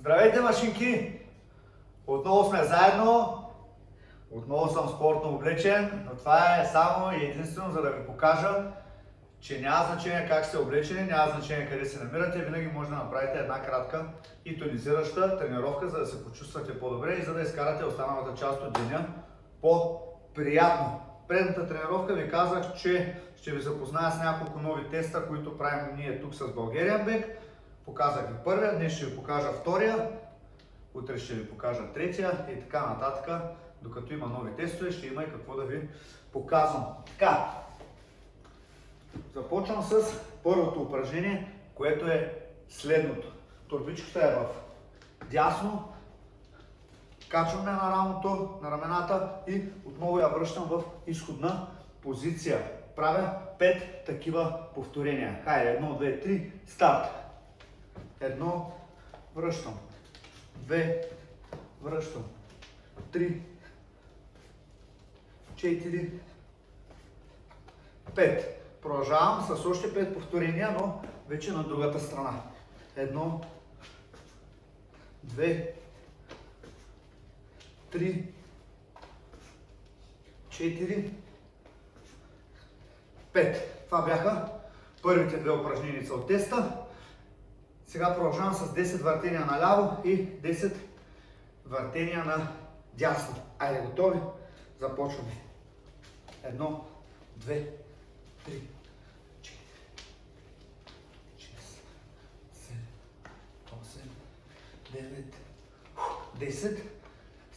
Здравейте, машинки! Отново сме заедно. Отново съм спортно облечен, но това е само и единствено за да ви покажа, че няма значение как сте облечени, няма значение къде се намирате, винаги може да направите една кратка и тонизираща тренировка, за да се почувствате по-добре и за да изкарате останалата част от деня по-приятно. Предната тренировка ви казах, че ще ви запозная с няколко нови теста, които правим ние тук с Bulgarian Bag. Показах ви първия, днес ще ви покажа втория, утре ще ви покажа третия и така нататък. Докато има нови тестове, ще има и какво да ви показвам. Така, започвам с първото упражнение, което е следното. Торбичката е в дясно, качваме на рамото, на рамената и отново я връщам в изходна позиция. Правя 5 такива повторения. Хайде, 1, 2, 3, старт. 1, връщам. 2, връщам. 3, 4, 5. Продължавам с още 5 повторения, но вече на другата страна. 1, 2, 3, 4, 5. Това бяха първите две упражнения от теста. Сега продължавам с 10 въртения наляво и 10 въртения на дясно. Айде, готови? Започваме. 1, 2, 3, 4, 6, 7, 8, 9, 10.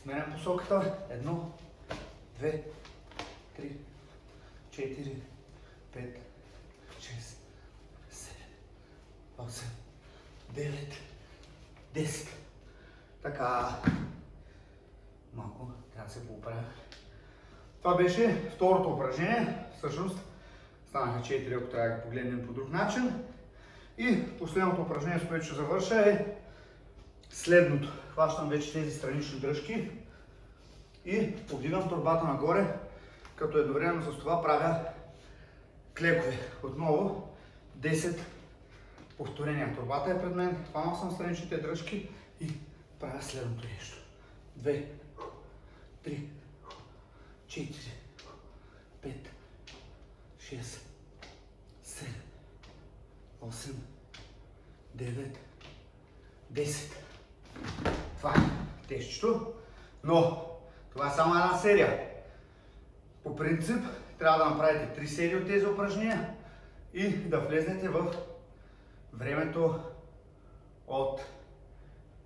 Сменям посоката. 1, 2, 3, 4, 5, 6, 7, 8, 9, 10. Така. Малко трябва да се поправя. Това беше второто упражнение. Всъщност станаха 4, ако трябва да ги погледнем по друг начин. И последното упражнение, с което ще завърша, е следното. Хващам вече тези странични дръжки и повдигам торбата нагоре, като едновременно с това правя клекове. Отново 10 повторения. Торбата е пред мен, хванал съм страничните дръжки и правя следното нещо. 2, 3, 4, 5, 6, 7, 8, 9, 10. Това е тежчето, но това е само една серия. По принцип трябва да направите 3 серии от тези упражнения и да влезнете в времето от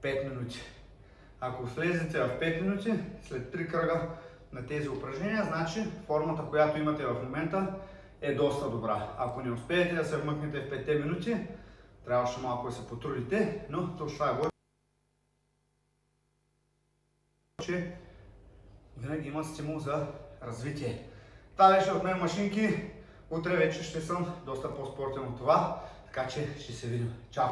5 минути. Ако влезете в 5 минути, след 3 кръга на тези упражнения, значи формата, която имате в момента, е доста добра. Ако не успеете да се вмъкнете в 5 минути, трябваше малко да се потрудите, но точно това е говори, че винаги има стимул за развитие. Това беше от мен, машинки. Утре вече ще съм доста по-спортен от това, така че ще се видим. Чао!